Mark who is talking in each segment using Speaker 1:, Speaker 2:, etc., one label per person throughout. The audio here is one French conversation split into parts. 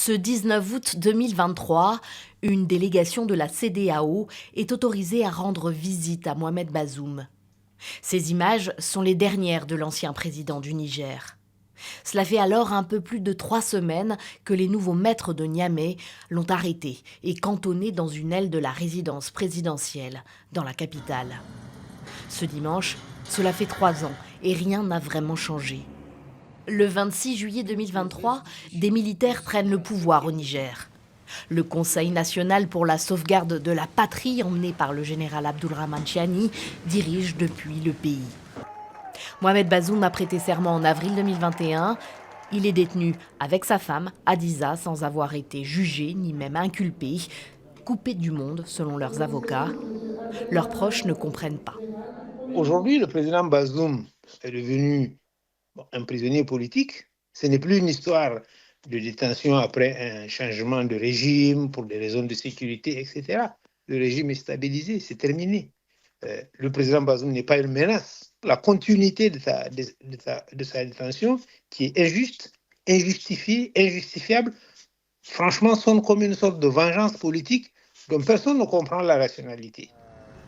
Speaker 1: Ce 19 août 2023, une délégation de la CEDEAO est autorisée à rendre visite à Mohamed Bazoum. Ces images sont les dernières de l'ancien président du Niger. Cela fait alors un peu plus de 3 semaines que les nouveaux maîtres de Niamey l'ont arrêté et cantonné dans une aile de la résidence présidentielle, dans la capitale. Ce dimanche, cela fait 3 ans et rien n'a vraiment changé. Le 26 juillet 2023, des militaires prennent le pouvoir au Niger. Le Conseil national pour la sauvegarde de la patrie, emmené par le général Abdourahmane Chiani, dirige depuis le pays. Mohamed Bazoum a prêté serment en avril 2021. Il est détenu avec sa femme, Hadiza, sans avoir été jugé ni même inculpé. Coupé du monde, selon leurs avocats. Leurs proches ne comprennent pas.
Speaker 2: Aujourd'hui, le président Bazoum est devenu un prisonnier politique. Ce n'est plus une histoire de détention après un changement de régime pour des raisons de sécurité, etc. Le régime est stabilisé, c'est terminé. Le président Bazoum n'est pas une menace. La continuité de sa détention, qui est injuste, injustifiée, injustifiable, franchement, sonne comme une sorte de vengeance politique dont personne ne comprend la rationalité.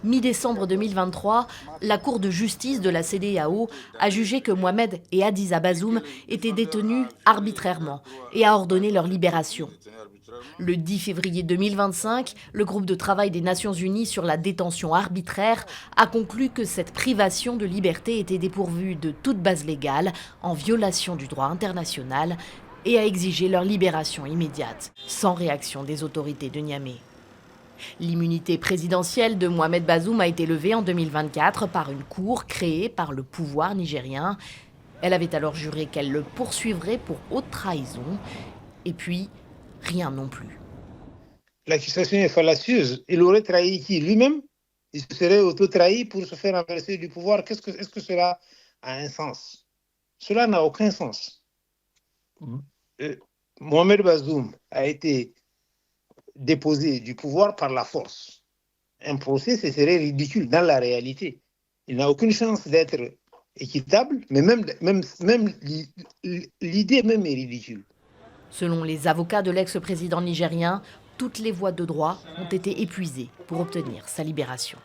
Speaker 1: Mi-décembre 2023, la Cour de justice de la CEDEAO a jugé que Mohamed et Hadiza Bazoum étaient détenus arbitrairement et a ordonné leur libération. Le 10 février 2025, le groupe de travail des Nations Unies sur la détention arbitraire a conclu que cette privation de liberté était dépourvue de toute base légale, en violation du droit international, et a exigé leur libération immédiate, sans réaction des autorités de Niamey. L'immunité présidentielle de Mohamed Bazoum a été levée en 2024 par une cour créée par le pouvoir nigérien. Elle avait alors juré qu'elle le poursuivrait pour haute trahison. Et puis, rien non plus.
Speaker 2: L'accusation est fallacieuse. Il aurait trahi qui? Lui-même? Il se serait auto-trahi pour se faire renverser du pouvoir. Est-ce que cela a un sens? Cela n'a aucun sens. Mohamed Bazoum a été déposé du pouvoir par la force. Un procès, ce serait ridicule dans la réalité. Il n'a aucune chance d'être équitable, mais même l'idée même est ridicule.
Speaker 1: Selon les avocats de l'ex-président nigérien, toutes les voies de droit ont été épuisées pour obtenir sa libération.